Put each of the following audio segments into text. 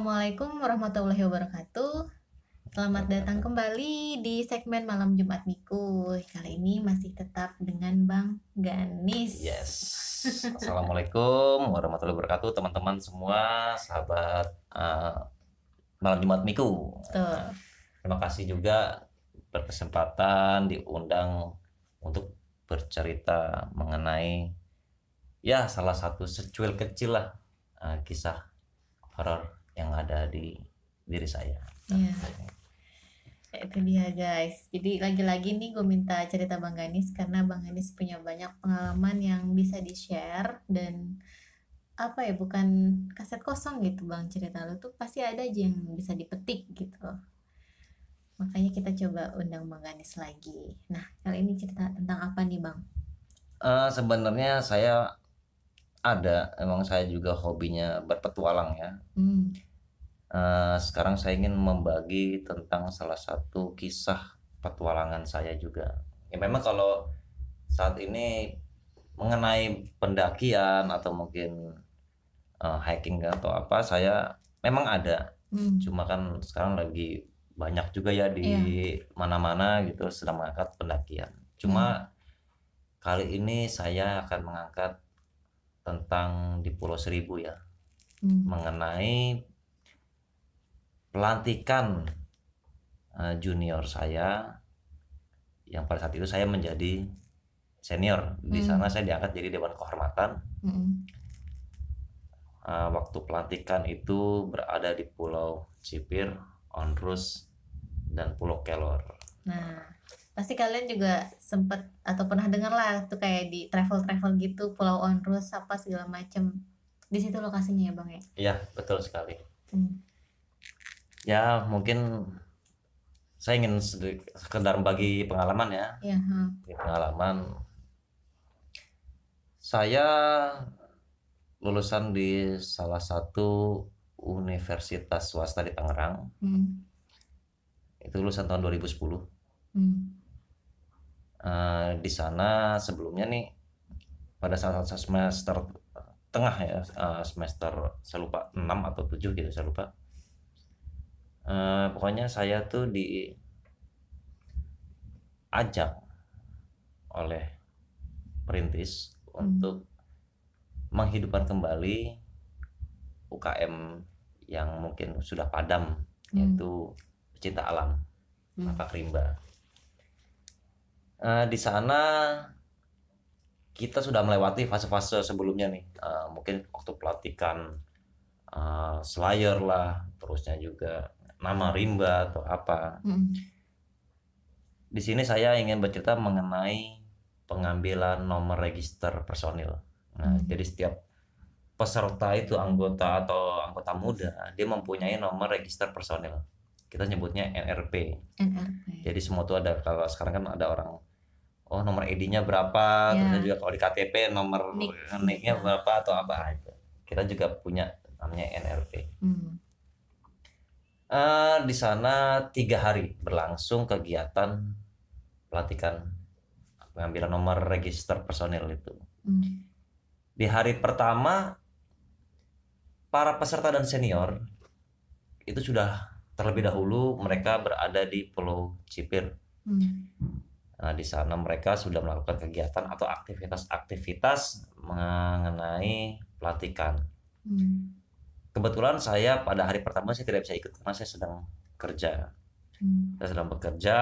Assalamualaikum warahmatullahi wabarakatuh. Selamat datang kembali di segmen Malam Jumat Minggu. Kali ini masih tetap dengan Bang Ganis. Yes. Assalamualaikum warahmatullahi wabarakatuh, teman-teman semua, sahabat Malam Jumat Minggu. Betul. Terima kasih juga berkesempatan diundang untuk bercerita mengenai salah satu secuil kecil lah kisah horor yang ada di diri saya. Iya. Itu dia guys. Jadi lagi-lagi nih gue minta cerita Bang Ganis karena Bang Ganis punya banyak pengalaman yang bisa di-share dan bukan kaset kosong gitu Bang, cerita lu tuh pasti ada aja yang bisa dipetik gitu. Makanya kita coba undang Bang Ganis lagi. Nah, kali ini cerita tentang apa nih Bang? Sebenarnya emang saya juga hobinya berpetualang ya. Sekarang saya ingin membagi tentang salah satu kisah petualangan saya juga. Ya memang kalau saat ini mengenai pendakian atau mungkin hiking atau apa, saya memang ada. Cuma kan sekarang lagi banyak juga ya di mana-mana gitu sedang mengangkat pendakian. Cuma kali ini saya akan mengangkat tentang di Pulau Seribu ya, mengenai pelantikan junior saya yang pada saat itu saya menjadi senior. Di sana saya diangkat jadi Dewan Kehormatan. Waktu pelantikan itu berada di Pulau Cipir, Onrus, dan Pulau Kelor. Nah, pasti kalian juga sempet atau pernah dengar lah tuh kayak di travel gitu, Pulau Onrus apa segala macem. Di situ lokasinya ya Bang ya? Iya, betul sekali. Ya mungkin saya ingin sekedar bagi pengalaman ya. Pengalaman saya lulusan di salah satu universitas swasta di Tangerang. Itu lulusan tahun 2010. Di sana sebelumnya nih pada saat semester tengah ya, semester saya lupa 6 atau 7 gitu, saya lupa. Pokoknya saya tuh diajak oleh perintis untuk menghidupkan kembali UKM yang mungkin sudah padam, yaitu pecinta alam, Lapak Rimba. Di sana kita sudah melewati fase-fase sebelumnya nih, mungkin waktu pelantikan Slayer lah, terusnya juga nama rimba atau apa. Di sini saya ingin bercerita mengenai pengambilan nomor register personil. Nah, jadi setiap peserta itu anggota muda, dia mempunyai nomor register personil. Kita nyebutnya NRP. Jadi semua itu ada, kalau sekarang kan ada orang nomor ID-nya berapa, terus juga kalau di KTP nomor NIK-nya berapa atau apa itu. Kita juga punya namanya NRP. Di sana 3 hari berlangsung kegiatan pelantikan pengambilan nomor register personil itu. Di hari pertama para peserta dan senior itu sudah terlebih dahulu mereka berada di Pulau Cipir. Nah, di sana mereka sudah melakukan kegiatan atau aktivitas-aktivitas mengenai pelantikan. Kebetulan saya pada hari pertama saya tidak bisa ikut karena saya sedang kerja. Saya sedang bekerja,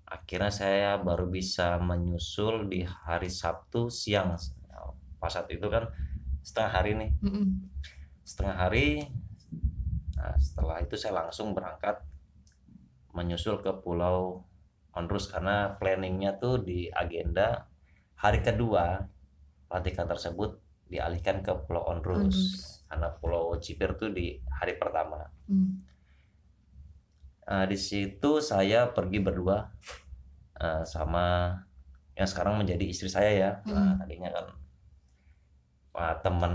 akhirnya saya baru bisa menyusul di hari Sabtu siang. Pas saat itu kan setengah hari nih. Setengah hari. Nah, setelah itu saya langsung berangkat menyusul ke Pulau Onrus karena planningnya tuh di agenda hari kedua pelantikan tersebut dialihkan ke Pulau Onrus. Karena Pulau Cipir tuh di hari pertama. Di situ saya pergi berdua sama yang sekarang menjadi istri saya ya. Tadinya kan teman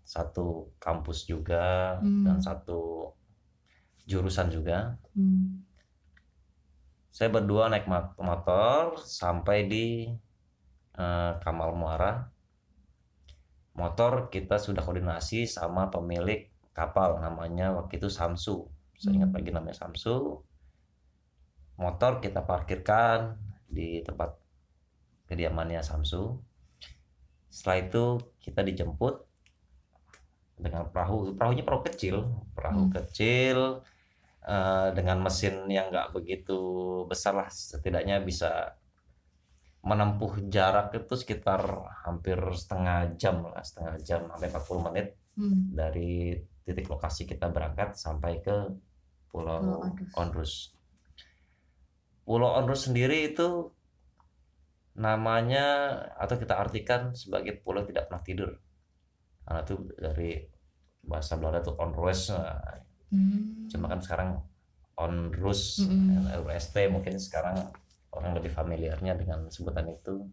satu kampus juga dan satu jurusan juga. Saya berdua naik motor sampai di Kamal Muara. Motor kita sudah koordinasi sama pemilik kapal namanya waktu itu Samsu, saya ingat lagi namanya Samsu. Motor kita parkirkan di tempat kediamannya Samsu. Setelah itu kita dijemput dengan perahunya perahu kecil dengan mesin yang nggak begitu besar lah, setidaknya bisa menempuh jarak itu sekitar hampir setengah jam sampai 40 menit dari titik lokasi kita berangkat sampai ke Pulau Onrus. Pulau Onrus sendiri itu namanya atau kita artikan sebagai pulau tidak pernah tidur, karena itu dari bahasa Belanda tuh Onrus. Cuma kan sekarang Onrus, RUST mungkin sekarang orang lebih familiarnya dengan sebutan itu.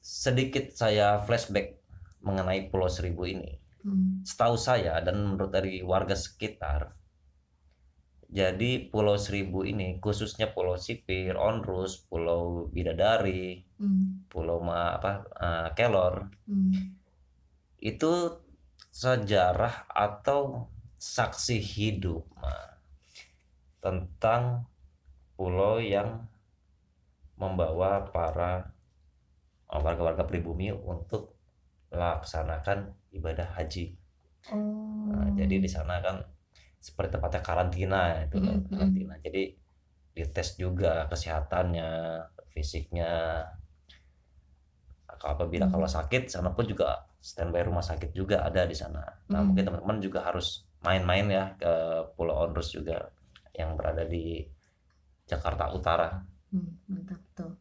Sedikit saya flashback mengenai Pulau Seribu ini. Setahu saya dan menurut dari warga sekitar, jadi Pulau Seribu ini khususnya Pulau Sipir, Onrus, Pulau Bidadari, Pulau Kelor, itu sejarah atau saksi hidup tentang pulau yang membawa para warga-warga pribumi untuk melaksanakan ibadah haji. Jadi di sana kan seperti tempatnya karantina itu, karantina. Jadi dites juga kesehatannya, fisiknya. Apabila kalau sakit, sana pun juga standby rumah sakit juga ada di sana. Nah mungkin teman-teman juga harus main-main ya ke Pulau Onrus juga yang berada di Jakarta Utara. Mantap tuh.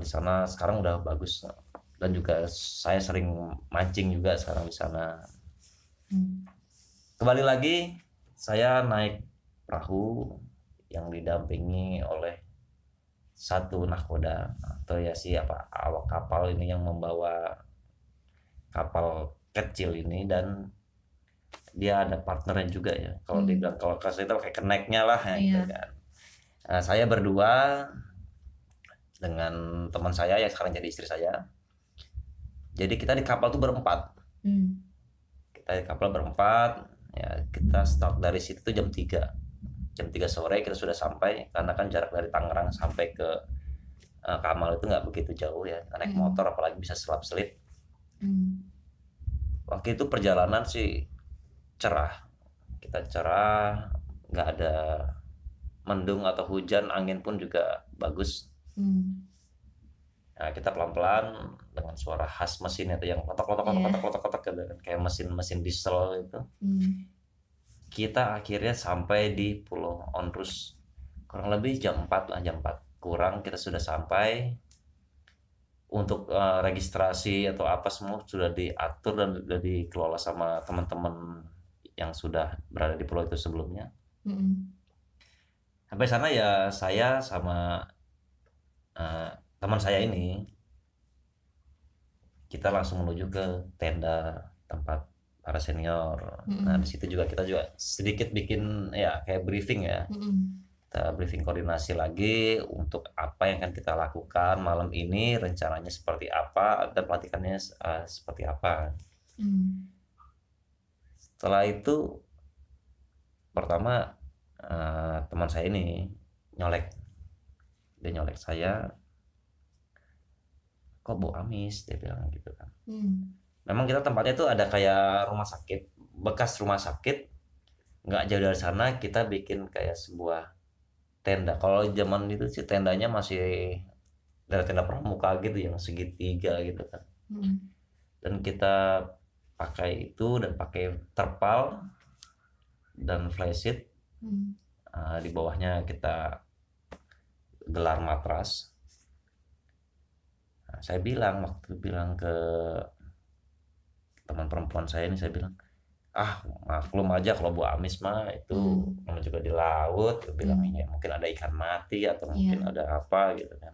Di sana sekarang udah bagus dan juga saya sering mancing juga sekarang di sana. Kembali lagi saya naik perahu yang didampingi oleh satu nahkoda atau ya awak kapal ini yang membawa kapal kecil ini, dan dia ada partnernya juga ya. Kalau dibilang kalau kasih itu kayak keneknya lah ya, gitu kan. Saya berdua dengan teman saya yang sekarang jadi istri saya. Jadi kita di kapal tuh berempat. Kita di kapal berempat ya, kita start dari situ tuh jam 3 sore kita sudah sampai, karena kan jarak dari Tangerang sampai ke Kamal itu nggak begitu jauh ya, naik motor apalagi bisa selap-selip. Waktu itu perjalanan sih cerah, kita cerah, nggak ada mendung atau hujan, angin pun juga bagus. Nah, kita pelan-pelan dengan suara khas mesin itu yang kotak-kotak kayak mesin diesel itu. Kita akhirnya sampai di Pulau Onrus kurang lebih jam 4 kurang kita sudah sampai. Untuk registrasi atau apa semua sudah diatur dan sudah dikelola sama teman-teman yang sudah berada di pulau itu sebelumnya. Sampai sana ya saya sama teman saya ini kita langsung menuju ke tenda tempat para senior. Nah di situ juga kita juga sedikit bikin ya kayak briefing ya. Kita briefing koordinasi lagi untuk apa yang akan kita lakukan malam ini, rencananya seperti apa dan pelatihannya seperti apa. Setelah itu pertama teman saya ini dia nyolek saya, kok bau amis, dia bilang gitu kan. Memang kita tempatnya itu ada kayak rumah sakit, bekas rumah sakit, nggak jauh dari sana kita bikin kayak sebuah tenda. Kalau zaman itu sih tendanya masih dari tenda pramuka gitu yang segitiga gitu kan. Dan kita pakai itu dan pakai terpal dan flysheet. Di bawahnya kita gelar matras. Saya bilang ke teman perempuan saya ini, saya bilang, maklum aja kalau bau amis mah itu namanya juga di laut, bilangnya mungkin ada ikan mati atau mungkin ada apa gitu kan.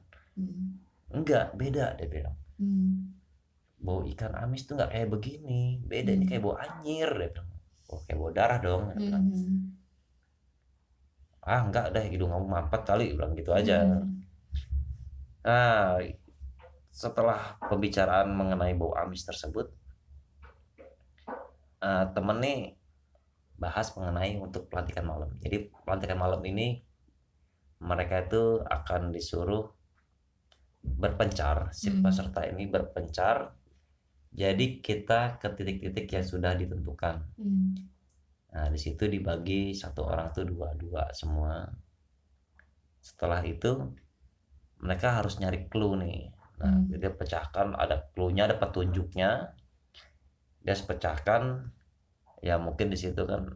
Enggak, beda, dia bilang. Bau ikan amis tuh nggak kayak begini, beda, ini kayak bau anyir, dia bilang. Oh, kayak bau darah dong, dia bilang. Enggak deh, hidung kamu mampet kali, bilang gitu aja. Nah, setelah pembicaraan mengenai bau amis tersebut, temen nih bahas mengenai untuk pelantikan malam. Jadi pelantikan malam ini mereka itu akan disuruh berpencar, si peserta ini berpencar. Jadi kita ke titik-titik yang sudah ditentukan. Nah di situ dibagi satu orang tuh dua semua. Setelah itu mereka harus nyari clue nih. Nah dia pecahkan, ada clue-nya, ada petunjuknya. Dia pecahkan. Ya mungkin di situ kan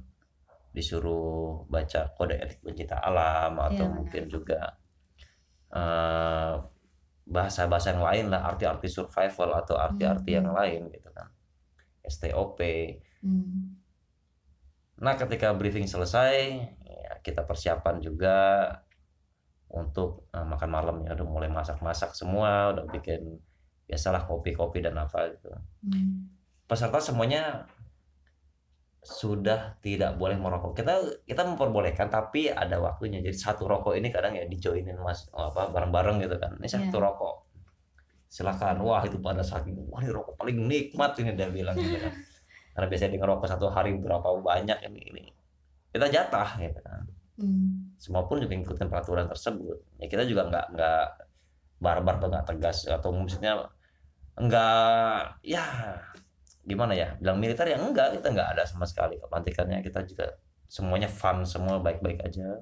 disuruh baca kode etik pencinta alam atau mungkin juga bahasa-bahasa yang lain lah, arti-arti survival atau arti-arti yang lain gitu kan, STOP. Nah ketika briefing selesai ya kita persiapan juga untuk makan malam ya, udah mulai masak-masak semua, udah bikin biasalah kopi-kopi dan apa gitu. Peserta semuanya sudah tidak boleh merokok. Kita memperbolehkan tapi ada waktunya. Jadi satu rokok ini kadang ya dijoinin mas bareng-bareng gitu kan. Ini satu rokok. Silakan. Wah itu pada saking wah ini rokok paling nikmat ini dia bilang gitu kan. Karena biasanya dia ngerokok satu hari berapa banyak ini. Kita jatah gitu kan. Semua pun juga ngikutin peraturan tersebut. Ya kita juga nggak barbar atau nggak tegas atau maksudnya nggak ya gimana ya, bilang militer ya enggak, kita enggak ada sama sekali pelantikannya, kita juga semuanya fun, semua baik-baik aja.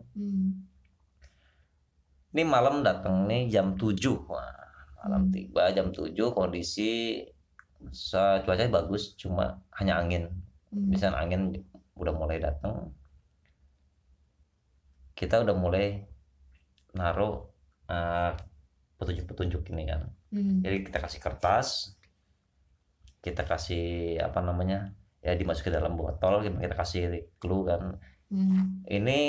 Ini malam datang nih jam 7. Wah, malam tiba jam 7, kondisi cuacanya bagus, cuma hanya angin. Misalnya angin udah mulai datang, kita udah mulai naruh petunjuk-petunjuk ini kan. Jadi kita kasih kertas, kita kasih apa namanya ya dimasukin ke dalam botol, kita kasih clue kan. Ini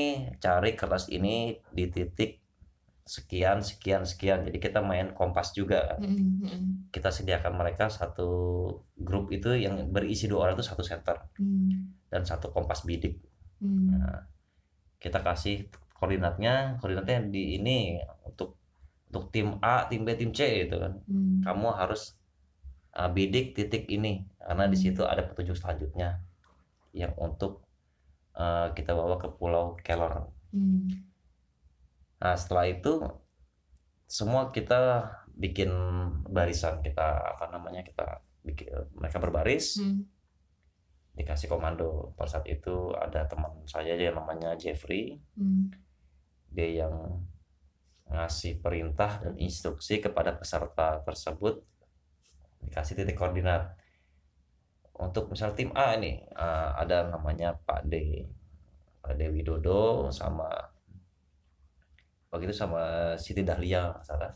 cari kertas ini di titik sekian. Jadi kita main kompas juga kan. Kita sediakan mereka satu grup itu yang berisi 2 orang itu satu center dan satu kompas bidik. Nah, kita kasih koordinatnya di ini untuk tim A, tim B, tim C gitu kan. Kamu harus bidik titik ini karena di situ ada petunjuk selanjutnya yang untuk kita bawa ke Pulau Kelor. Nah setelah itu semua kita bikin barisan, kita bikin mereka berbaris, dikasih komando. Pada saat itu ada teman saya yang namanya Jeffrey, dia yang ngasih perintah dan instruksi kepada peserta tersebut, dikasih titik koordinat. Untuk misal tim A ini ada namanya Pak D Widodo sama begitu sama Siti Dahlia salah.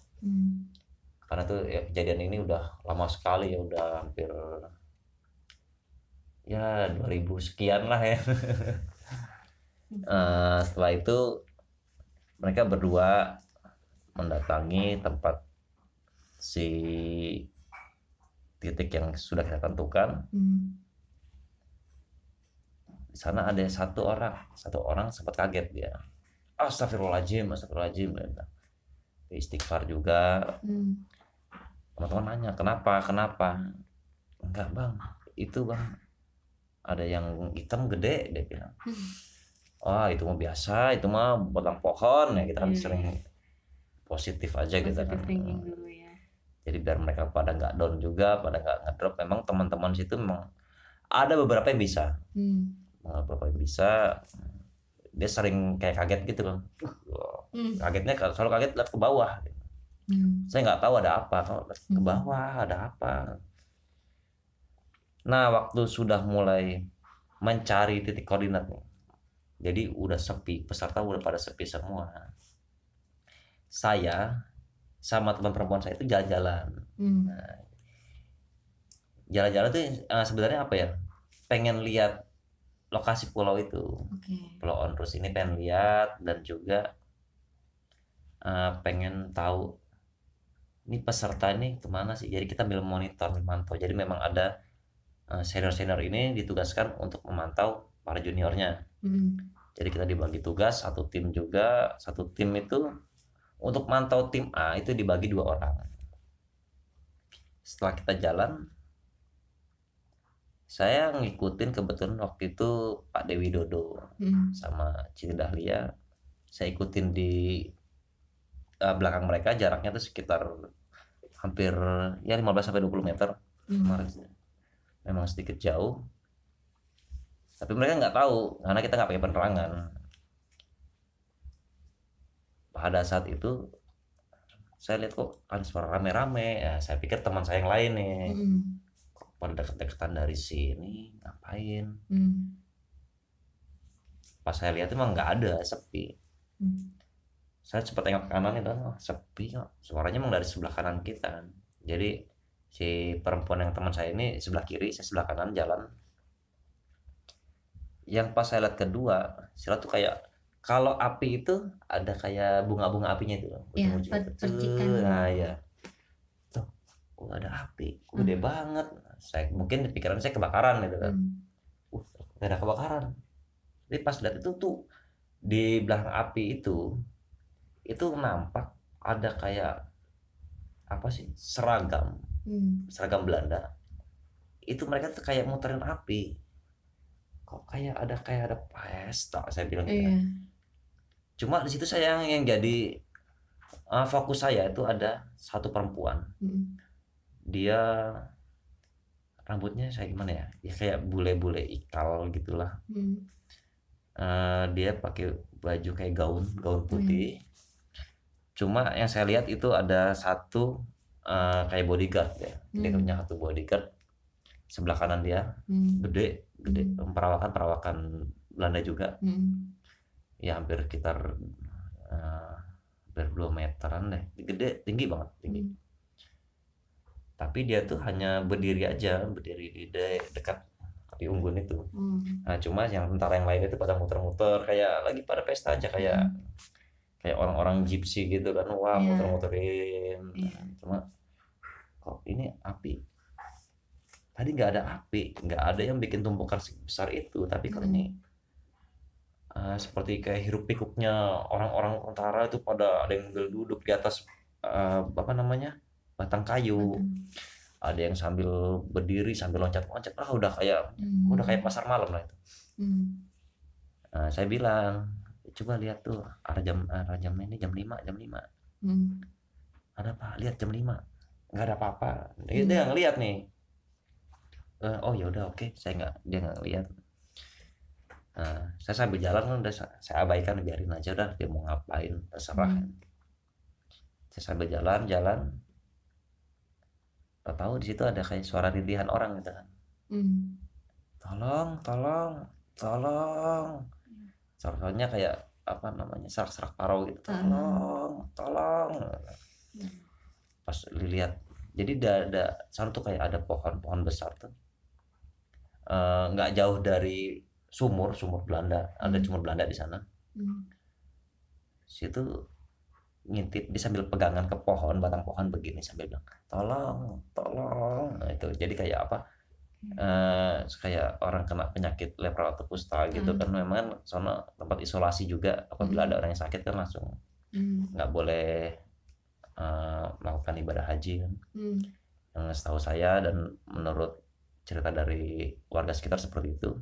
Karena tuh ya, kejadian ini udah lama sekali ya, udah hampir ya 2000 sekian lah ya. Setelah itu mereka berdua mendatangi tempat si titik yang sudah kita tentukan. Di sana ada satu orang sempat kaget dia. Astagfirullahaladzim. Dia istighfar juga. Teman-teman nanya kenapa? Enggak bang, itu bang ada yang hitam gede, dia bilang. Itu mah biasa, itu mah batang pohon ya, kita kan sering positif aja gitu kan. Jadi biar mereka pada nggak down juga, pada nggak ngedrop. Memang teman-teman situ memang ada beberapa yang bisa, dia sering kayak kaget gitu kan. Kagetnya selalu kaget lihat ke bawah. Saya nggak tahu ada apa, kalau lihat ke bawah ada apa. Nah waktu sudah mulai mencari titik koordinat, jadi udah sepi, peserta udah pada sepi semua. Saya sama teman perempuan saya itu jalan-jalan. Nah, jalan-jalan tuh sebenarnya apa ya? Pengen lihat lokasi pulau itu. Pulau Onrus ini pengen lihat, dan juga pengen tahu ini peserta ini kemana sih. Jadi kita ambil monitor, memantau. Jadi memang ada senior-senior ini ditugaskan untuk memantau para juniornya. Jadi kita dibagi tugas, satu tim itu untuk mantau tim A itu dibagi 2 orang. Setelah kita jalan Saya ngikutin kebetulan waktu itu Pak Dewi Dodo sama Siti Dahlia. Saya ikutin di belakang mereka, jaraknya tuh sekitar hampir ya 15-20 meter. Memang sedikit jauh, tapi mereka nggak tahu karena kita nggak pakai penerangan. Pada saat itu saya lihat kok ada suara rame-rame, ya saya pikir teman saya yang lain nih. Kok pada deket-deketan dari sini ngapain? Pas saya lihat emang nggak ada, sepi. Saya sempat tengok ke kanan itu, sepi kok. Suaranya emang dari sebelah kanan kita. Jadi si perempuan yang teman saya ini sebelah kiri, saya sebelah kanan jalan. Yang pas saya lihat kedua, saya tuh kayak kalau api itu ada kayak bunga-bunga apinya itu, ya, percikan. Nah ya, tuh, ada api, gede banget. Saya mungkin pikiran saya kebakaran gitu kan. Gak ada kebakaran. Jadi pas lihat itu tuh di belakang api itu nampak ada kayak apa sih, seragam Belanda. Itu mereka tuh kayak muterin api. Kok kayak ada pesta, saya bilang gitu. Cuma di situ saya yang jadi fokus saya itu ada satu perempuan. Dia rambutnya saya gimana ya? Ya kayak bule-bule ikal gitulah. Dia pakai baju kayak gaun putih. Cuma yang saya lihat itu ada satu kayak bodyguard ya. Dia punya satu bodyguard sebelah kanan dia, gede, perawakan Belanda juga. Ya hampir sekitar hampir 2 meteran deh, gede, tinggi banget, tinggi. Tapi dia tuh hanya berdiri di dekat di unggun itu. Nah cuma yang tentara yang lain itu pada muter-muter kayak lagi pada pesta aja, kayak orang-orang gypsy gitu kan, wah muter-muterin. Cuma kok ini api, tadi nggak ada api, nggak ada yang bikin tumpukan sebesar itu, tapi kalau ini seperti kayak hiruk pikuknya orang-orang tentara itu, pada ada yang duduk di atas apa namanya, batang kayu, ada yang sambil berdiri sambil loncat-loncat. Udah kayak pasar malam lah itu. Saya bilang, coba lihat tuh arah jam ini jam 5. Ada apa? Lihat jam 5 nggak ada apa-apa. Dia nggak ngeliat nih. Oh ya udah, oke. Dia nggak ngeliat. Saya sambil jalan kan udah saya abaikan, biarin aja dah, dia mau ngapain terserah. Saya sambil jalan tahu di situ ada kayak suara rintihan orang gitu kan. Tolong. Suaranya kayak apa namanya, serak-serak parau gitu. Tolong. Pas dilihat, jadi ada sana tuh kayak ada pohon besar tuh, nggak jauh dari sumur Belanda. Ada sumur Belanda di sana. Situ ngintip, dia sambil pegangan ke pohon, batang pohon begini sambil bilang tolong. Nah, itu jadi kayak apa, kayak orang kena penyakit lepra atau kusta gitu kan. Memang sana tempat isolasi juga, apabila ada orang yang sakit kan langsung nggak boleh melakukan ibadah haji kan. Yang setahu saya dan menurut cerita dari warga sekitar seperti itu.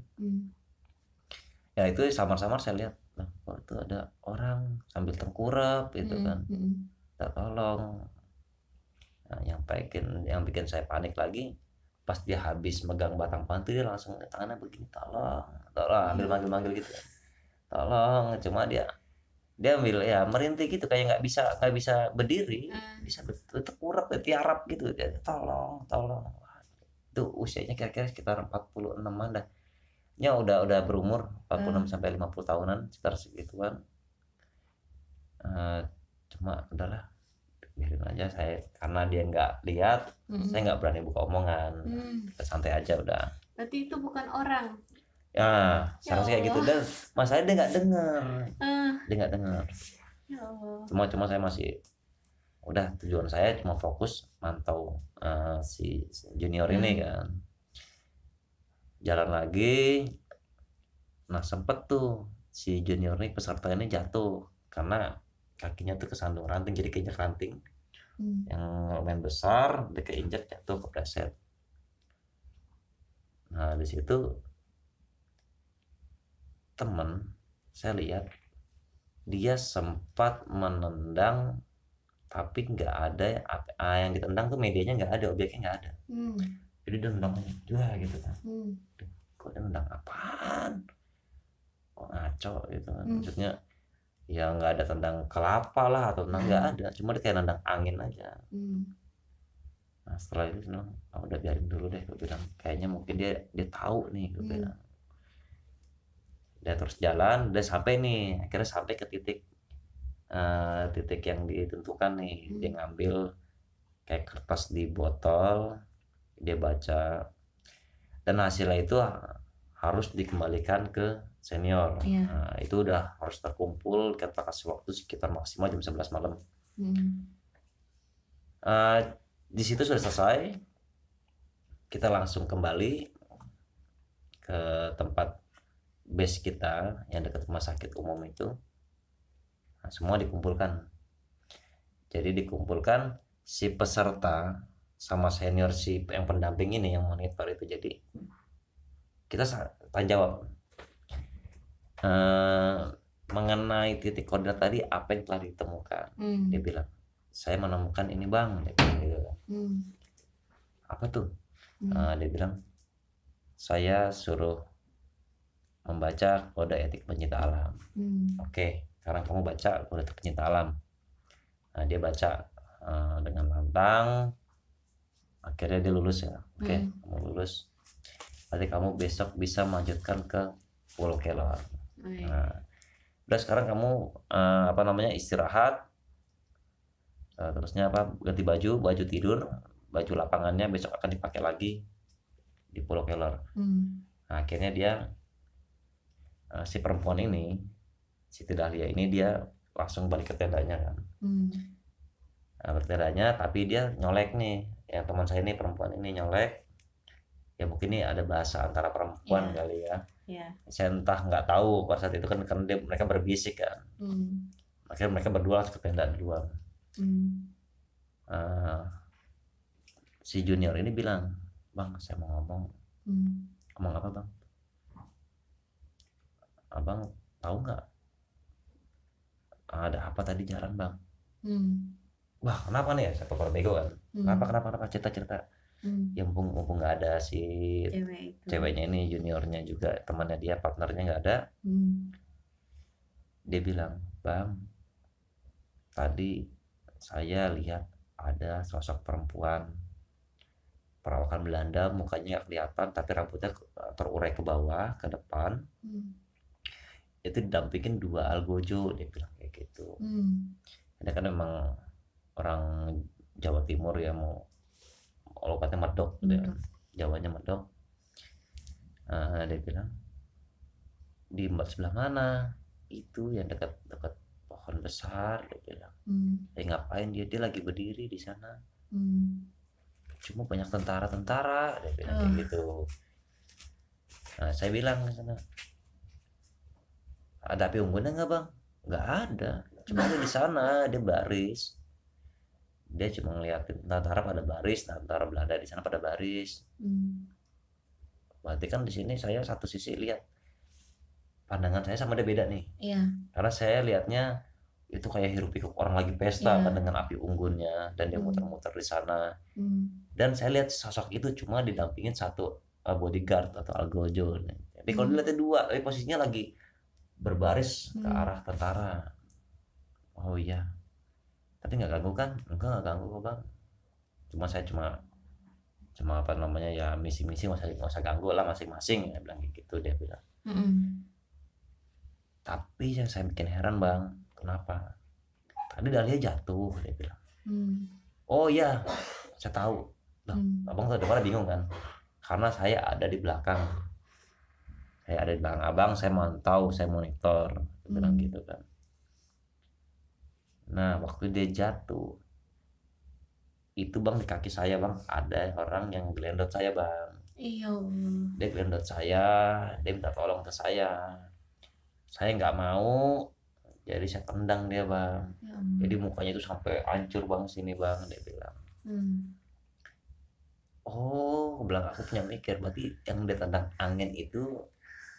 Ya itu samar-samar saya lihat, kok itu ada orang sambil tengkurap gitu kan. Kita tolong. Nah, yang bikin saya panik lagi, pas dia habis megang batang pohon dia langsung tangannya begini, tolong ambil manggil gitu, tolong. Cuma dia ambil ya merintih gitu, kayak nggak bisa berdiri, bisa tengkurap, tiarap gitu. Dia tolong. Itu usianya kira-kira sekitar 46-an dah. Ya udah berumur 46 sampai 50 tahunan, sekitar segituan. Cuma udahlah, biarin aja saya, karena dia nggak lihat, saya nggak berani buka omongan. Kita santai aja udah. Berarti itu bukan orang. Ya, seharusnya kayak gitu. Dan masalahnya dia nggak dengar. Ya Allah. Cuma saya masih, udah, tujuan saya cuma fokus mantau si junior ini kan. Jalan lagi, nah sempet tuh si junior ini, peserta ini jatuh karena kakinya tuh kesandung ranting, jadi keinjak ranting yang lumayan besar, dia keinjak, jatuh, kepleset. Nah di situ temen saya lihat dia sempat menendang, tapi nggak ada yang ditendang tuh, medianya nggak ada, objeknya nggak ada. Jadi dia nendang juga gitu kan. Kok dia nendang apaan, kok ngaco gitu kan. Maksudnya ya nggak ada tendang kelapa lah atau tendang, nggak ada, cuma dia kayak nendang angin aja. Nah setelah itu bilang, udah biarin dulu deh, gue bilang kayaknya mungkin dia tahu nih, gue bilang. Dia terus jalan, udah sampai nih, akhirnya sampai ke titik yang ditentukan nih. Dia ngambil kayak kertas di botol, dia baca, dan hasilnya itu harus dikembalikan ke senior. Nah, itu udah harus terkumpul, kita kasih waktu sekitar maksimal jam 11 malam. Di situ sudah selesai, kita langsung kembali ke tempat base kita yang dekat rumah sakit umum itu. Nah, semua dikumpulkan. Jadi dikumpulkan si peserta sama senior si yang pendamping ini yang monitor itu. Jadi kita tanya jawab mengenai titik koordinat tadi, apa yang telah ditemukan. Dia bilang, saya menemukan ini bang, dia bilang gitu. Apa tuh? Dia bilang, saya suruh membaca kode etik pencinta alam. Oke, sekarang kamu baca kode etik pencinta alam. Nah dia baca dengan lantang, akhirnya dia lulus ya. Oke, kamu lulus, berarti kamu besok bisa melanjutkan ke Pulau Kelor. Nah, udah sekarang kamu istirahat, terusnya ganti baju tidur, baju lapangannya besok akan dipakai lagi di Pulau Kelor. Nah, akhirnya dia si perempuan ini, Siti Dahlia ini, dia langsung balik ke tendanya kan. Nah, bertendanya, tapi dia nyolek nih, yang teman saya ini perempuan ini nyolek. Ya mungkin ini ada bahasa antara perempuan kali ya. Saya entah, nggak tahu pada saat itu kan mereka berbisik kan. Akhirnya mereka berdua ke tenda duluan. Si junior ini bilang, bang saya mau ngomong. Ngomong apa bang? Abang tahu nggak ada apa tadi jalan bang? Wah kenapa nih ya, saya pokoknya bego kan. Kenapa cerita ya, mumpung nggak ada si ceweknya ini, juniornya juga, temannya dia, partnernya nggak ada. Dia bilang, bang tadi saya lihat ada sosok perempuan perawakan Belanda, mukanya nggak kelihatan tapi rambutnya terurai ke bawah ke depan. Itu didampingin 2 algojo, dia bilang kayak gitu. Dia kan memang orang Jawa Timur ya, mau lokatnya medok gitu ya. Jawanya medok. Dia bilang, di sebelah mana? Itu yang dekat pohon besar, dia bilang. Ngapain dia lagi berdiri di sana. Cuma banyak tentara, dia bilang kayak gitu. Nah, saya bilang ke sana, ada api unggunnya nggak bang? Nggak ada, cuma dia di sana, dia baris. Dia cuma ngeliatin tentara pada baris, tentara Belanda di sana pada baris. Berarti kan di sini saya satu sisi lihat, pandangan saya sama dia beda nih. Karena saya lihatnya itu kayak hiruk pikuk orang lagi pesta kan, dengan api unggunnya, dan dia muter-muter di sana. Dan saya lihat sosok itu cuma didampingin 1 bodyguard atau algojo. Jadi kalau dilihatnya 2, tapi posisinya lagi berbaris ke arah tentara. Oh iya, tapi nggak ganggu kan? Enggak ganggu kok bang. Saya cuma ya misi-misi, nggak usah ganggu lah masing-masing, ya bilang gitu, dia bilang. Tapi yang saya bikin heran bang, kenapa tadi Dahlia jatuh, dia bilang. Oh iya, saya tahu. Abang pada bingung kan, karena saya ada di belakang. Saya ada di belakang abang, saya mantau, saya monitor, bilang gitu kan. Nah waktu dia jatuh itu bang, di kaki saya bang ada orang yang gelendot saya bang. Dia gelendot saya, dia minta tolong ke saya nggak mau, jadi saya tendang dia bang. Jadi mukanya itu sampai hancur bang sini bang, dia bilang. oh bilang aku punya mikir, berarti yang dia tendang angin itu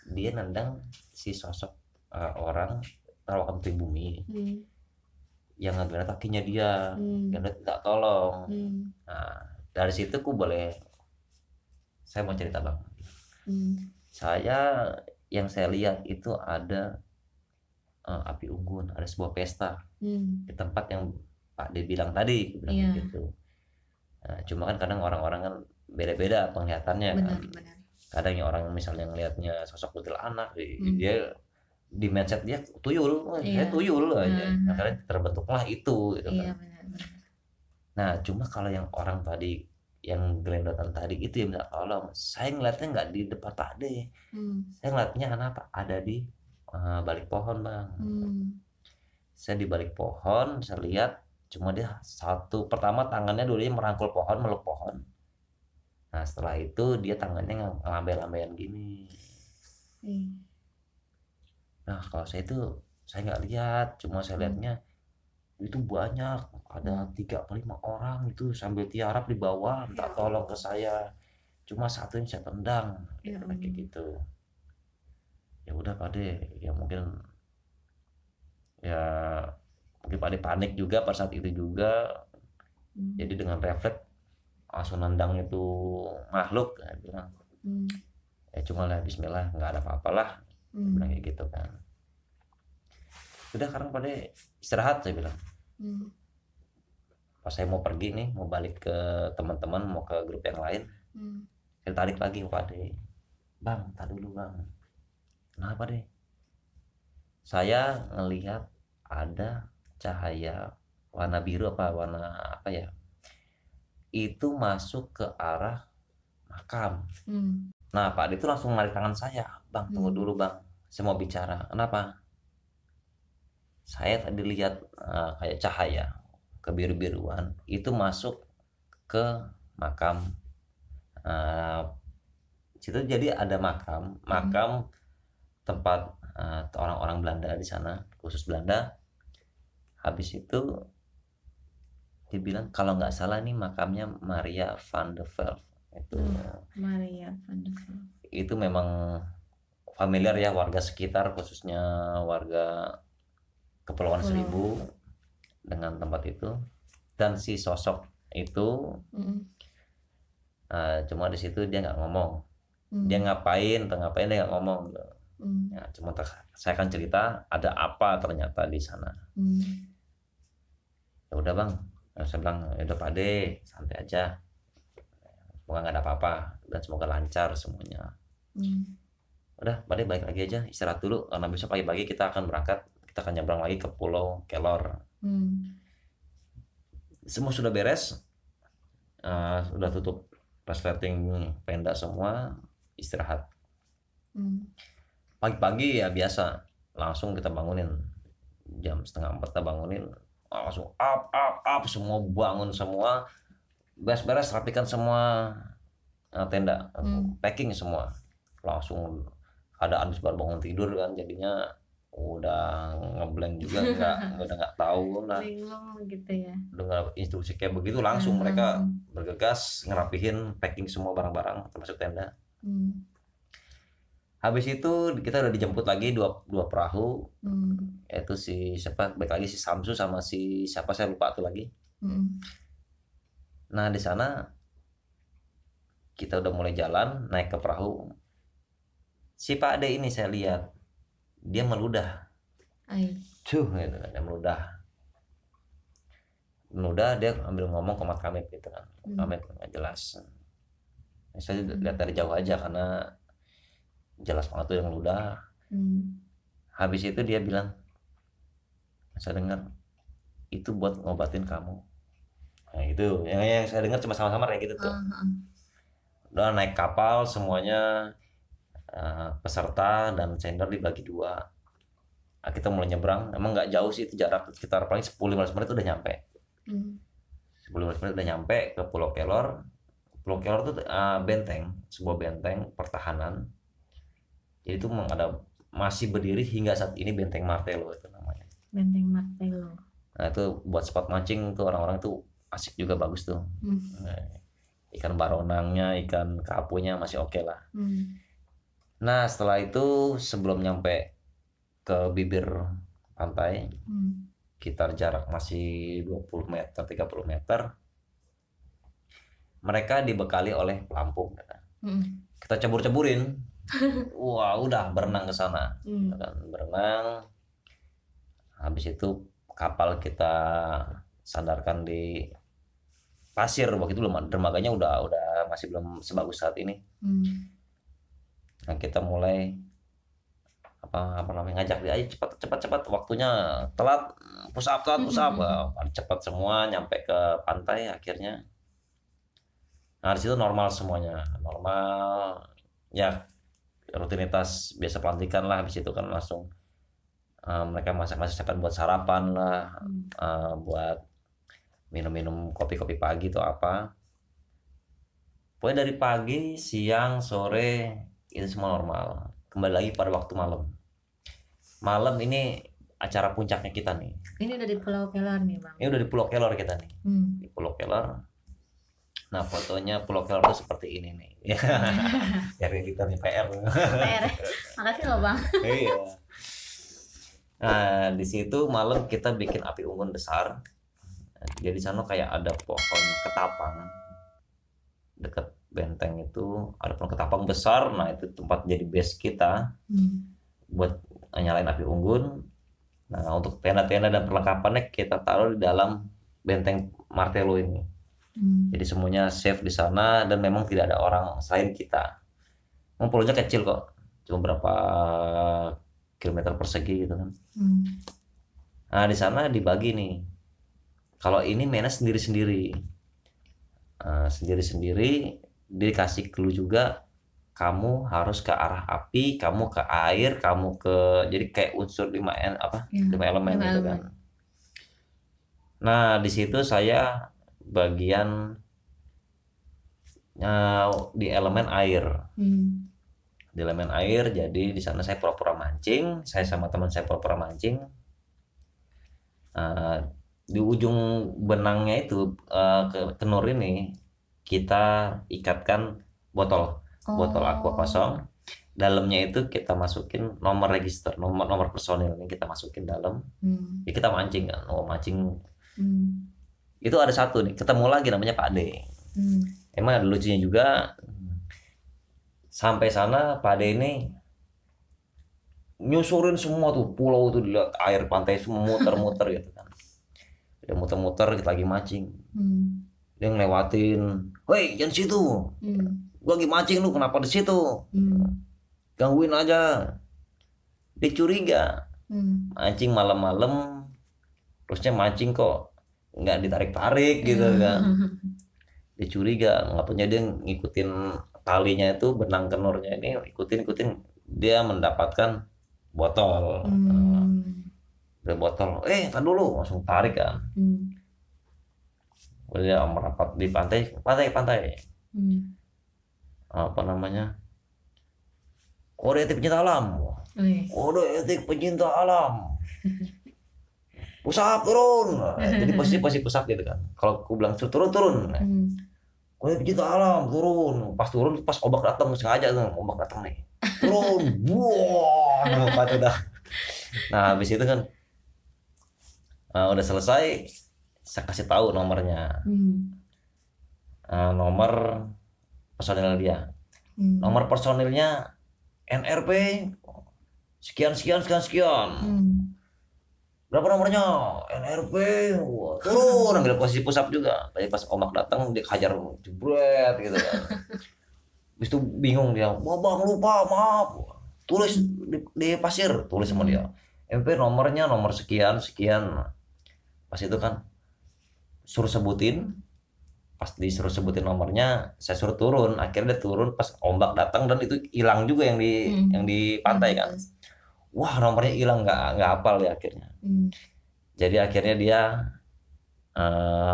dia nendang si sosok orang rawakan pribumi yang ngambil kakinya dia, yang dia tidak tolong. Nah dari situ saya mau cerita bang. Yang saya lihat itu ada api unggun, ada sebuah pesta di tempat yang Pak D bilang tadi, gitu. Nah, cuma kan kadang orang-orang kan beda-beda penglihatannya kan. Kadang yang orang misalnya ngelihatnya sosok kuntilanak, dia di mindset dia tuyul, saya tuyul aja. Nah, karena terbentuklah itu gitu kan. Nah, cuma kalau yang orang tadi yang gelendotan tadi itu yang minta tolong, saya ngeliatnya nggak di depan Pak D. Saya ngeliatnya kenapa ada di balik pohon bang. Saya di balik pohon, saya lihat cuma dia pertama tangannya dulu dia merangkul pohon, meluk pohon. Nah setelah itu dia tangannya ngelambai-lambaian gini. Nah kalau saya nggak lihat, cuma saya lihatnya itu banyak, ada 3-5 orang itu sambil tiarap di bawah minta tolong ke saya, cuma satu yang saya tendang kayak gitu. Ya udah Pak D, ya mungkin Pak D panik juga pada saat itu juga. Jadi dengan refleks langsung nendang itu makhluk, saya bilang ya cuma lah bismillah, nggak ada apa-apalah, bilang kayak gitu kan. Udah sekarang Pak D istirahat, saya bilang. Pas saya mau pergi nih, mau balik ke teman-teman, mau ke grup yang lain, saya tarik lagi ke Pak D. Bang, tak dulu bang. Kenapa deh? Saya ngelihat ada cahaya warna biru warna apa ya? Itu masuk ke arah makam. Nah Pak D itu langsung narik tangan saya. Bang, tunggu dulu bang, saya mau bicara. Kenapa? Saya tadi lihat kayak cahaya kebiru-biruan itu masuk ke makam. Situ jadi ada makam tempat orang-orang Belanda di sana, khusus Belanda. Habis itu dibilang kalau nggak salah nih makamnya Maria van der Velde itu. Maria van der Velde itu memang familiar ya warga sekitar, khususnya warga Kepulauan Seribu dengan tempat itu. Dan si sosok itu cuma di situ dia nggak ngomong, dia ngapain dia nggak ngomong. Ya, cuma saya akan cerita ada apa ternyata di sana. Ya udah bang, saya bilang ya udah Pak D, santai aja, semoga nggak ada apa-apa dan semoga lancar semuanya. Udah Pak D balik lagi aja, istirahat dulu karena besok pagi-pagi kita akan berangkat, kita akan nyebrang lagi ke Pulau Kelor. Semua sudah beres, sudah tutup resleting tenda semua, istirahat. Pagi-pagi ya biasa, langsung kita bangunin jam 3:30 kita bangunin, langsung up semua, bangun semua, beres-beres, rapikan semua tenda, packing semua, langsung keadaan baru bangun tidur kan, jadinya udah ngeblank juga, udah nggak tahu lah, gitu ya. Dengar instruksi kayak begitu langsung mereka bergegas ngerapihin, packing semua barang-barang termasuk tenda. Habis itu kita udah dijemput lagi dua perahu, yaitu baik lagi si Samsu sama si siapa saya lupa tuh lagi. Nah di sana kita udah mulai jalan naik ke perahu. Si Pak D ini saya lihat dia meludah, gitu kan, dia meludah, dia ambil ngomong ke Mat Kamit gitu kan, Kamit nggak jelas. Saya lihat dari jauh aja karena jelas banget tuh yang meludah. Habis itu dia bilang, saya dengar itu buat ngobatin kamu. Nah itu yang saya dengar cuma sama-sama kayak gitu tuh. Udah naik kapal semuanya, peserta dan sender dibagi 2. Nah, kita mulai nyebrang, emang nggak jauh sih, itu jarak sekitar paling 10-15 menit udah nyampe. 10-15 menit udah nyampe ke Pulau Kelor. Pulau Kelor itu benteng, sebuah benteng pertahanan. Jadi itu masih berdiri hingga saat ini, Benteng Martelo itu namanya. Benteng Martelo. Nah itu buat spot mancing tuh orang-orang tuh asik juga, bagus tuh. Nah, ikan baronangnya, ikan kapunya masih oke lah. Nah setelah itu sebelum nyampe ke bibir pantai, sekitar jarak masih 20 meter 30 meter, mereka dibekali oleh pelampung. Kita cebur-ceburin. Wah udah berenang ke sana. Berenang, habis itu kapal kita sandarkan di pasir. Waktu itu belum, dermaganya udah masih belum sebagus saat ini. Nah kita mulai apa namanya, ngajak dia, ayo cepat waktunya telat, push up. Cepat semua nyampe ke pantai akhirnya. Nah di situ normal semuanya, normal ya, rutinitas biasa pelantikan lah. Habis itu kan langsung mereka masak-masakan buat sarapan lah, buat minum kopi pagi atau apa. Pokoknya dari pagi, siang, sore itu semua normal. Kembali lagi pada waktu malam ini acara puncaknya kita nih. Ini udah di Pulau Kelor nih Bang. Ini udah di Pulau Kelor kita nih. Di Pulau Kelor. Nah fotonya Pulau Kelor tuh seperti ini nih. Ya kita nih PR. Makasih loh Bang. Iya. Nah di situ malam kita bikin api unggun besar. Jadi di sana kayak ada pohon ketapang dekat benteng itu, ada pohon ketapang besar. Nah itu tempat jadi base kita buat nyalain api unggun. Nah untuk tenda-tenda dan perlengkapannya kita taruh di dalam benteng Martelo ini. Jadi semuanya safe di sana dan memang tidak ada orang selain kita. Pulaunya kecil kok, cuma berapa kilometer persegi gitu kan. Nah di sana dibagi nih. Kalau ini mainnya sendiri-sendiri, dikasih clue juga. Kamu harus ke arah api, kamu ke air, kamu ke, jadi kayak unsur 5 elemen gitu kan. Nah di situ saya bagian di elemen air. Di elemen air, jadi di sana saya pura-pura mancing, saya sama teman saya pura-pura mancing. Di ujung benangnya itu kenur ini kita ikatkan botol aqua kosong. Dalamnya itu kita masukin nomor register, nomor personil ini kita masukin dalam. Ya kita mancing kan, mancing. Itu ada satu nih, ketemu lagi namanya Pak Ade. Emang ada lucunya juga. Sampai sana Pak Ade ini nyusurin semua tuh pulau tuh, dilihat air pantai semua muter-muter gitu kan. Dia muter-muter, kita lagi mancing. Dia ngelewatin, "Woi, jangan situ. Gua lagi mancing, lu kenapa di situ? Gangguin aja." Dia curiga. Mancing malam-malam, terusnya mancing kok nggak ditarik-tarik gitu kan. Dia curiga, nggak punya, dia ngikutin talinya itu, benang kenurnya ini ikutin, dia mendapatkan botol. Dari botol, tar dulu, langsung tarik kan. Dia merapat di pantai. Apa namanya, kode etik pencinta alam. Kode etik pencinta alam. Pusap turun. Jadi pasti pusap gitu kan. Kalau aku bilang turun. Kode pencinta alam turun. Pas ombak datang, sengaja tuh ombak datang nih. Turun. Wah, itu dah. Nah habis itu kan udah selesai, saya kasih tahu nomornya. Nomor personil dia. Nomor personilnya NRP sekian. Berapa nomornya? NRP. Turun, ambil posisi pusap juga. Tadi pas ombak datang dia hajar jebret gitu kan. Habis itu bingung dia, "Wah Bang, lupa, maaf." Tulis di pasir, tulis sama dia. MP nomornya nomor sekian. Pas itu kan suruh sebutin. Pas disuruh sebutin nomornya, saya suruh turun. Akhirnya dia turun pas ombak datang dan itu hilang juga yang di pantai kan. Wah, nomornya hilang, nggak hafal ya akhirnya. Jadi akhirnya dia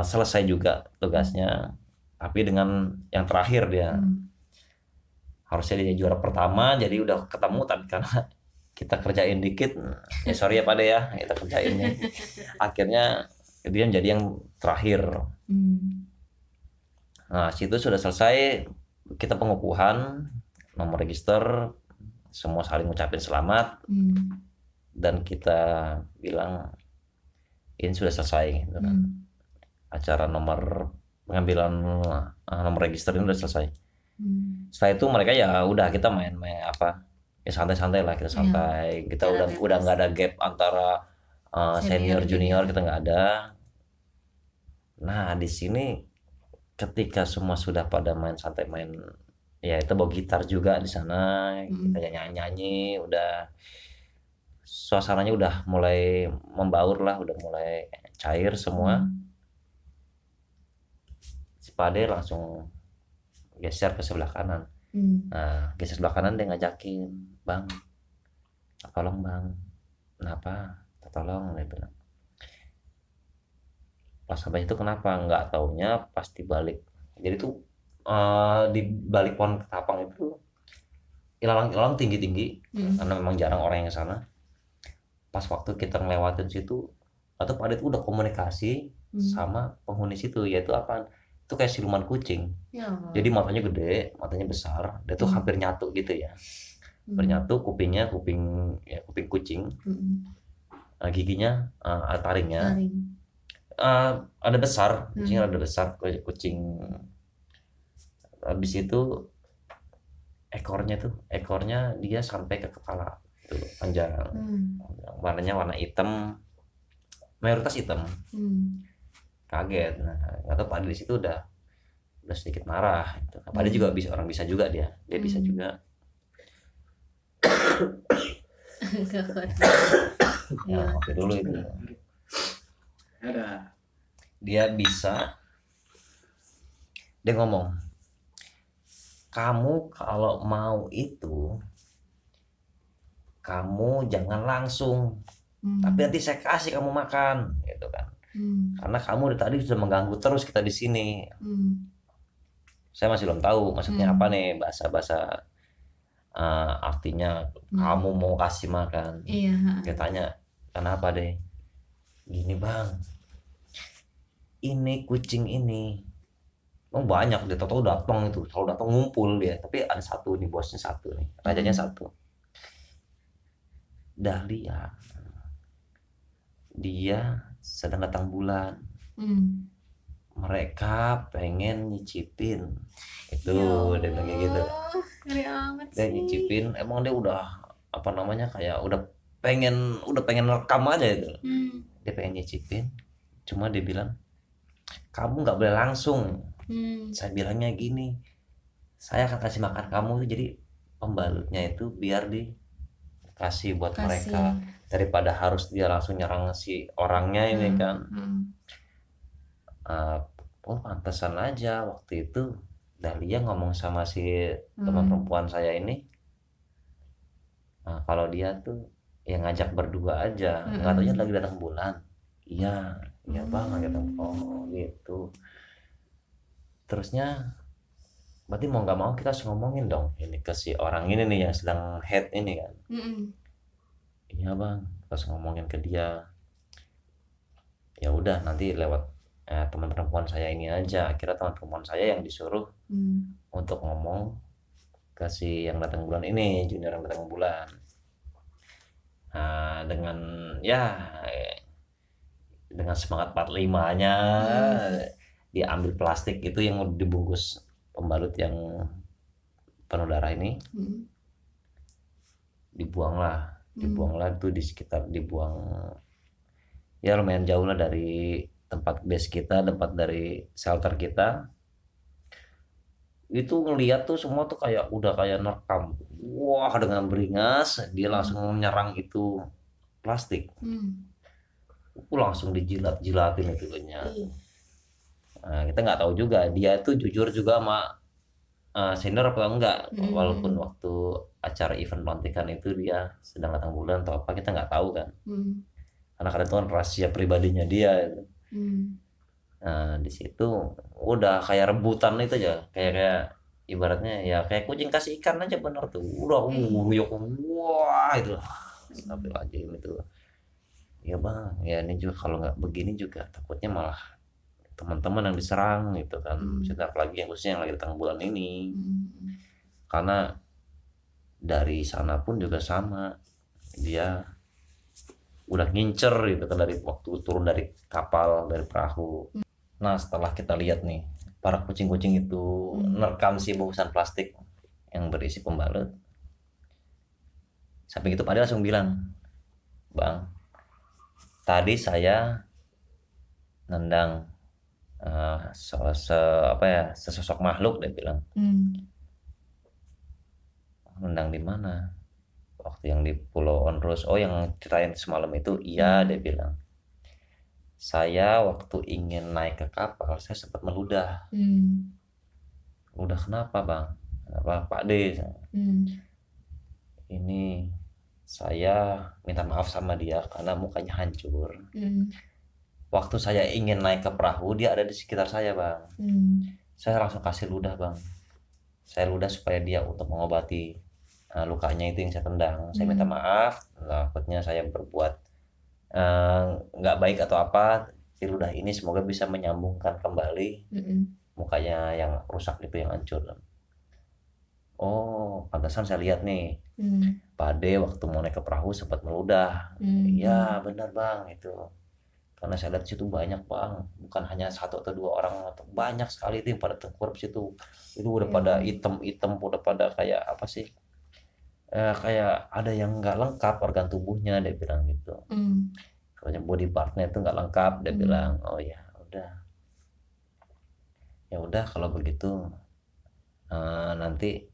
selesai juga tugasnya, tapi dengan yang terakhir dia. Harusnya dia juara pertama, jadi udah ketemu, tapi karena kita kerjain dikit, ya sorry ya Pak De ya, kita kerjainnya. Akhirnya dia jadi yang terakhir. Nah, situ sudah selesai, kita pengukuhan, nomor register, semua saling ngucapin selamat, dan kita bilang ini sudah selesai gitu kan. Acara pengambilan nomor register ini sudah selesai. Setelah itu mereka ya udah, kita main apa ya, santai-santai lah, kita santai, kita udah nggak ada gap antara senior junior, kita nggak ada. Nah, di sini ketika semua sudah pada main santai, main ya itu bawa gitar juga di sana, kita nyanyi, udah suasananya udah mulai membaur lah, udah mulai cair semua. Si Pade langsung geser ke sebelah kanan. Nah, geser sebelah kanan, dia ngajakin, "Bang, tolong bang." "Kenapa?" "Tolong," dia bilang. Pas sampai itu kenapa nggak taunya pas dibalik, jadi tuh di balik pohon ketapang itu ilalang tinggi karena memang jarang orang yang ke sana. Pas waktu kita ngelewatin situ, atau Pak itu udah komunikasi sama penghuni situ, yaitu apa, itu kayak siluman kucing. Jadi matanya gede, matanya besar, dia tuh hampir nyatu gitu ya, bernyatu. Kuping kucing, giginya taringnya ada besar, kucingnya ada besar, kucing. Habis itu ekornya dia sampai ke kepala tuh, panjang, warnanya warna hitam, mayoritas hitam. Kaget. Nah, atau Pak di situ udah sedikit marah gitu. Pak juga bisa juga, dia bisa juga. Ya, oke dulu itu. Dia ngomong, "Kamu kalau mau itu, kamu jangan langsung, tapi nanti saya kasih kamu makan," gitu kan. Karena kamu dari tadi sudah mengganggu terus kita di sini. Saya masih belum tahu maksudnya apa nih, bahasa artinya kamu mau kasih makan. Dia tanya, "Kenapa deh?" "Gini bang, ini kucing ini banyak, dia tahu datang itu, selalu datang ngumpul dia, tapi ada satu nih, bosnya satu nih, rajanya satu. Dahlia, dia sedang datang bulan. Mereka pengen nyicipin itu," dia bilang kayak gitu. Dia nyicipin, emang dia udah apa namanya, kayak udah pengen rekam aja itu. Dia pengen nyicipin, cuma dia bilang, "Kamu nggak boleh langsung." Saya bilangnya gini, "Saya akan kasih makan kamu, jadi pembalutnya itu biar dikasih buat mereka, daripada harus dia langsung nyerang si orangnya ini kan." Pantesan aja waktu itu Dahlia ngomong sama si teman perempuan saya ini, kalau dia tuh yang ngajak berdua aja, nggak taunya lagi datang bulan. Iya bang, gitu. Oh gitu. Terusnya berarti mau nggak mau kita harus ngomongin dong ini ke si orang ini nih yang sedang head ini kan. Iya bang, harus ngomongin ke dia. Ya udah, nanti lewat teman perempuan saya ini aja. Akhirnya teman perempuan saya yang disuruh untuk ngomong ke si yang datang bulan ini, junior yang datang bulan. Nah, dengan semangat 45-nya, dia ambil plastik itu yang dibungkus pembalut yang penuh darah ini, dibuanglah itu di sekitar, dibuang ya lumayan jauh lah dari tempat base kita, tempat dari shelter kita. Itu ngeliat tuh semua tuh kayak udah kayak nerekam, wah dengan beringas dia langsung menyerang itu plastik. Langsung dijilatin itu nya. Nah, kita nggak tahu juga dia tuh jujur juga sama senior apa enggak. Walaupun waktu acara event pelantikan itu dia sedang datang bulan atau apa, kita nggak tahu kan. Karena kadang itu kan rahasia pribadinya dia. Nah di situ udah kayak rebutan itu aja, kayak ibaratnya ya kayak kucing kasih ikan aja, bener tuh. Udah yuk, wah itu sampai lagi itu. Ya bang, ya ini juga kalau nggak begini juga takutnya malah teman-teman yang diserang gitu kan. Maksudnya apalagi yang khususnya yang lagi datang bulan ini. Karena dari sana pun juga sama, dia udah ngincer gitu kan dari waktu turun dari kapal, dari perahu. Nah setelah kita lihat nih para kucing-kucing itu nerekam si bungkusan plastik yang berisi pembalut, sampai gitu Pak Ade langsung bilang, Bang, tadi saya nendang sesosok makhluk, dia bilang. Nendang di mana? Waktu yang di Pulau Onrus. Oh, yang ceritain semalam itu? Iya, dia bilang. Saya waktu ingin naik ke kapal, saya sempat meludah. Udah kenapa, Bang? Kenapa, Pak D? Ini saya minta maaf sama dia karena mukanya hancur. Waktu saya ingin naik ke perahu, dia ada di sekitar saya, Bang. Saya langsung kasih ludah, Bang. Saya ludah supaya dia untuk mengobati lukanya itu yang saya tendang. Saya minta maaf, takutnya saya berbuat nggak baik atau apa. Si ludah ini semoga bisa menyambungkan kembali mukanya yang rusak itu, yang hancur. Oh, pantasan saya lihat nih, Pak Ade waktu mau naik ke perahu sempat meludah. Iya benar, Bang, itu. Karena saya lihat situ banyak, Bang, bukan hanya satu atau dua orang, atau banyak sekali itu yang pada tengkurap situ. Itu udah pada hitam-hitam, udah pada kayak apa sih, kayak ada yang nggak lengkap organ tubuhnya, dia bilang gitu. Kalau body partnya itu nggak lengkap, dia bilang. Oh ya udah kalau begitu nanti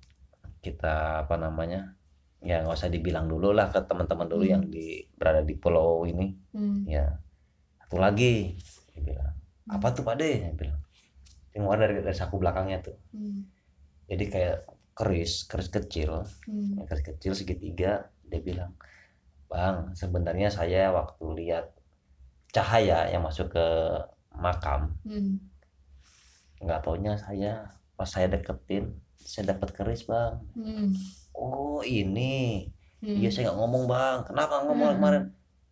kita apa namanya, ya nggak usah dibilang dulu lah ke teman-teman dulu yang berada di pulau ini. Ya satu lagi, dia bilang. Apa tuh Pak De? Dia bilang. Keluar dari saku belakangnya tuh. Jadi kayak keris kecil, keris kecil segitiga. Dia bilang, Bang, sebenarnya saya waktu lihat cahaya yang masuk ke makam, nggak taunya saya pas saya deketin, saya dapat keris, Bang. Oh ini, iya saya nggak ngomong, Bang. Kenapa ngomong kemarin?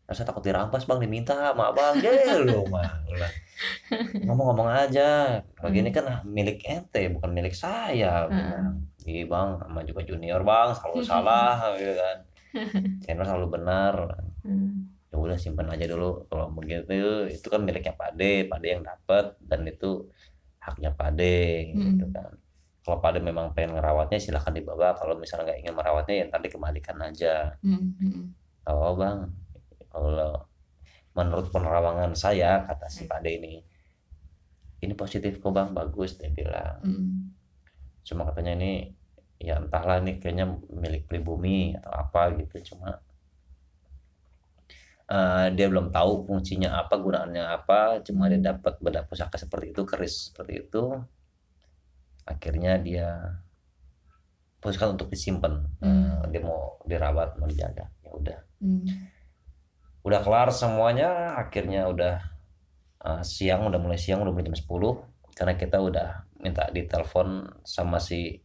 Saya takut dirampas, Bang, diminta sama Abang. Lo mah ngomong-ngomong aja, begini kan milik ente, bukan milik saya. Iya, Bang, sama juga junior, Bang, selalu salah gitu kan. Channel selalu benar. Ya udah simpan aja dulu, kalau begitu itu kan miliknya Pak D yang dapat, dan itu haknya Pak D gitu kan. Kalau Pak D memang pengen ngerawatnya silahkan dibawa, kalau misalnya nggak ingin merawatnya ya ntar dikembalikan aja. Oh Bang, kalau menurut penerawangan saya, kata si Pak D ini positif kok Bang, bagus, dia bilang. Cuma katanya ini ya entahlah, nih kayaknya milik pribumi atau apa gitu, cuma dia belum tahu fungsinya apa, gunaannya apa. Cuma dia dapat benda pusaka seperti itu, keris seperti itu, akhirnya dia putuskan untuk disimpan. Dia mau dirawat, mau dijaga. Ya udah kelar semuanya, akhirnya udah siang, udah mulai siang, udah mulai jam 10, karena kita udah minta ditelepon sama si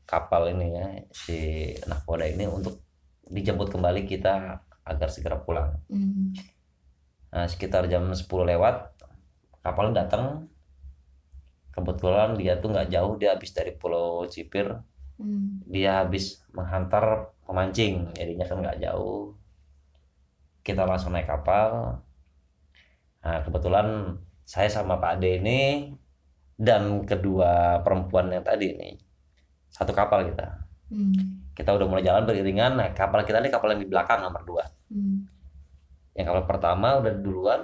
kapal ini ya, si nahkoda ini, untuk dijemput kembali kita agar segera pulang. Nah, sekitar jam 10 lewat kapalnya datang. Kebetulan dia tuh nggak jauh, dia habis dari Pulau Cipir, dia habis menghantar pemancing, jadinya kan nggak jauh. Kita langsung naik kapal. Nah, kebetulan saya sama Pak Ade ini dan kedua perempuan yang tadi ini satu kapal kita. Kita udah mulai jalan beriringan. Nah, kapal kita ini kapal yang di belakang nomor 2. Yang kapal pertama udah duluan.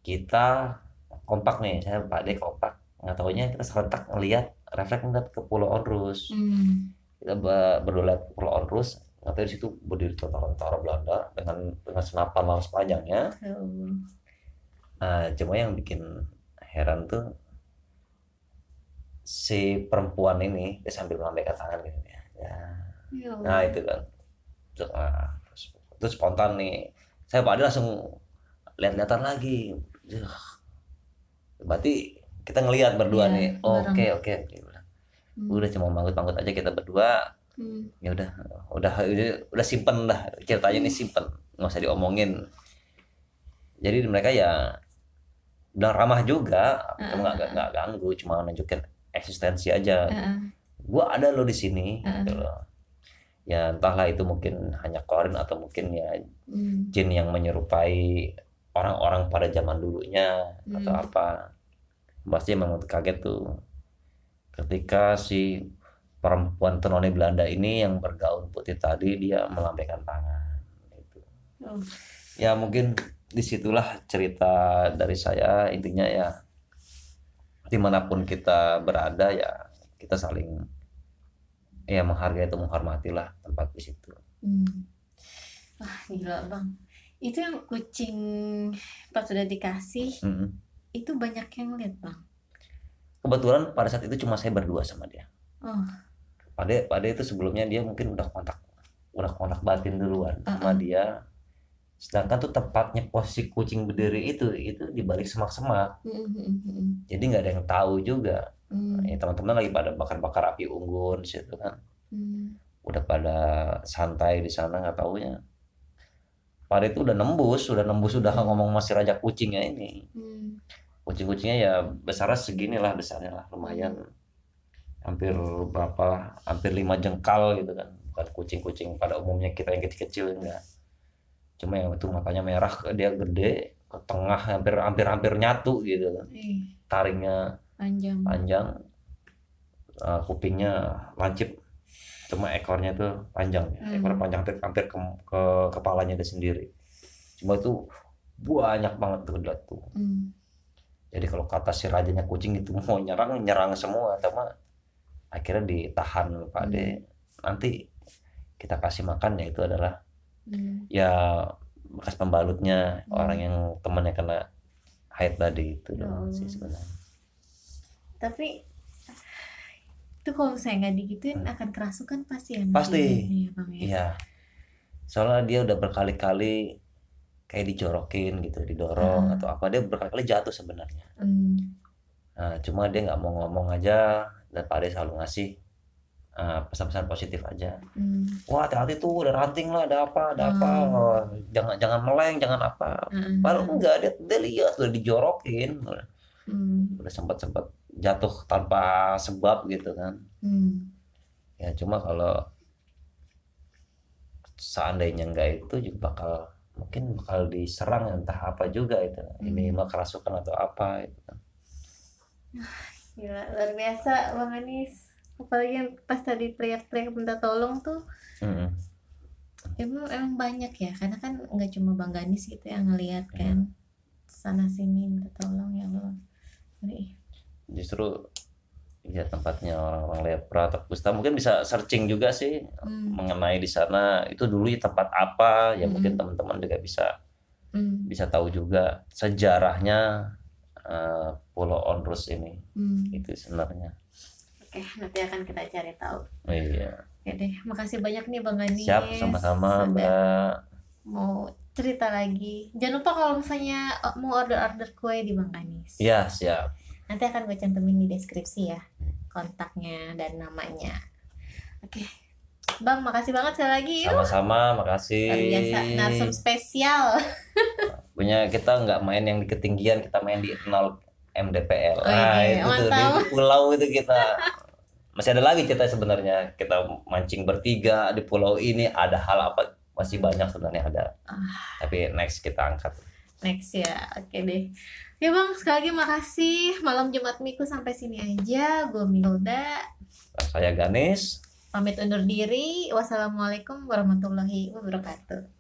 Kita kompak nih, saya Pak D kompak. Nggak taunya kita serentak refleks ngeliat ke Pulau Onrus. Kita berdua lihat Pulau Onrus. Nggak tahu di situ berdiri tentara Belanda dengan senapan laras panjangnya. Nah, cuma yang bikin heran tuh si perempuan ini, dia sambil melambaikan tangan gitu ya. Nah itu kan, terus spontan nih, saya Pak Ade langsung lihat-lihatan lagi. Berarti kita ngelihat berdua nih. Oke. Udah cuma manggut-manggut aja kita berdua. Ya udah simpen dah ceritanya, ini simpen, nggak usah diomongin. Jadi mereka ya bilang ramah juga, cuma nggak ganggu, cuma nunjukin eksistensi aja. Gua ada lo di sini, gitu loh. Ya entahlah itu mungkin hanya korin atau mungkin ya jin yang menyerupai orang-orang pada zaman dulunya atau apa. Pasti memang kaget tuh ketika si perempuan tenoni Belanda ini yang bergaun putih tadi dia melambaikan tangan itu. Ya mungkin disitulah cerita dari saya, intinya ya dimanapun kita berada ya kita saling ya menghargai atau menghormatilah tempat di situ. Wah gila bang, itu yang kucing pas sudah dikasih itu banyak yang lihat bang. Kebetulan pada saat itu cuma saya berdua sama dia. Pada itu sebelumnya dia mungkin udah kontak batin duluan sama dia. Sedangkan tuh tempatnya posisi kucing berdiri itu di balik semak-semak. Jadi nggak ada yang tahu juga. Ya, teman-teman lagi pada bakar-bakar api unggun di situ kan. Udah pada santai di sana, nggak taunya pada itu udah nembus udah ngomong masih raja kucingnya ini. Kucing-kucingnya ya besarnya segini lah, besarnya lah lumayan. Hampir 5 jengkal gitu kan. Bukan kucing-kucing pada umumnya kita yang kecil-kecil, enggak. Cuma yang itu matanya merah, dia gede, ke tengah hampir nyatu gitu kan. Taringnya panjang, kupingnya lancip, cuma ekornya tuh panjang, ekor panjang hampir ke kepalanya dia sendiri. Cuma itu banyak banget tuh. Jadi kalau kata si rajanya kucing itu mau nyerang semua, sama akhirnya ditahan Pak De. Nanti kita kasih makan, ya itu adalah ya bekas pembalutnya orang yang temannya kena haid tadi itu doang sih sebenarnya. Tapi itu kalau misalnya nggak digituin akan kerasukan pasti ya? Pasti ya, Bang, ya? Iya. Soalnya dia udah berkali-kali kayak dijorokin gitu, didorong atau apa, dia berkali-kali jatuh sebenarnya. Nah, cuma dia nggak mau ngomong aja, dan Pak De selalu ngasih pesan-pesan positif aja. Wah hati-hati tuh, ada ranting lah, ada apa, oh, jangan meleng, jangan apa. Padahal enggak, dia lihat udah dijorokin, udah sempat jatuh tanpa sebab gitu kan. Ya cuma kalau seandainya enggak itu juga mungkin bakal diserang entah apa juga itu. Ini mah kerasukan atau apa itu kan. Gila, luar biasa Bang Anis. Apalagi yang pas tadi teriak-teriak minta tolong tuh. Emang banyak ya, karena kan nggak cuma Bang Ganis gitu yang ngelihat kan. Sana sini minta tolong, ya Allah. Justru ya tempatnya orang-orang lepra atau kusta, mungkin bisa searching juga sih mengenai di sana itu dulu tempat apa ya. Mungkin teman-teman juga bisa tahu juga sejarahnya Pulau Onrus ini. Itu sebenarnya. Oke, nanti akan kita cari tahu. Iya. Oke deh, makasih banyak nih Bang Ganis. Siap, sama-sama Mbak. Mau cerita lagi, jangan lupa kalau misalnya mau order kue di Bang Ganis. Iya, siap. Nanti akan gue cantumin di deskripsi ya, kontaknya dan namanya. Oke, Bang, makasih banget sekali lagi. Sama-sama, makasih. Luar biasa, narsum spesial. Punya kita nggak main yang di ketinggian, kita main di 0 MDPL. Itu tuh di pulau itu kita masih ada lagi cerita sebenarnya. Kita mancing bertiga di pulau ini, ada hal apa masih banyak sebenarnya ada. Tapi next kita angkat. Next ya, oke deh. Ya Bang, sekali lagi makasih. Malam Jumat Miku sampai sini aja. Gue Milda. Saya Ganis. Pamit undur diri. Wassalamualaikum warahmatullahi wabarakatuh.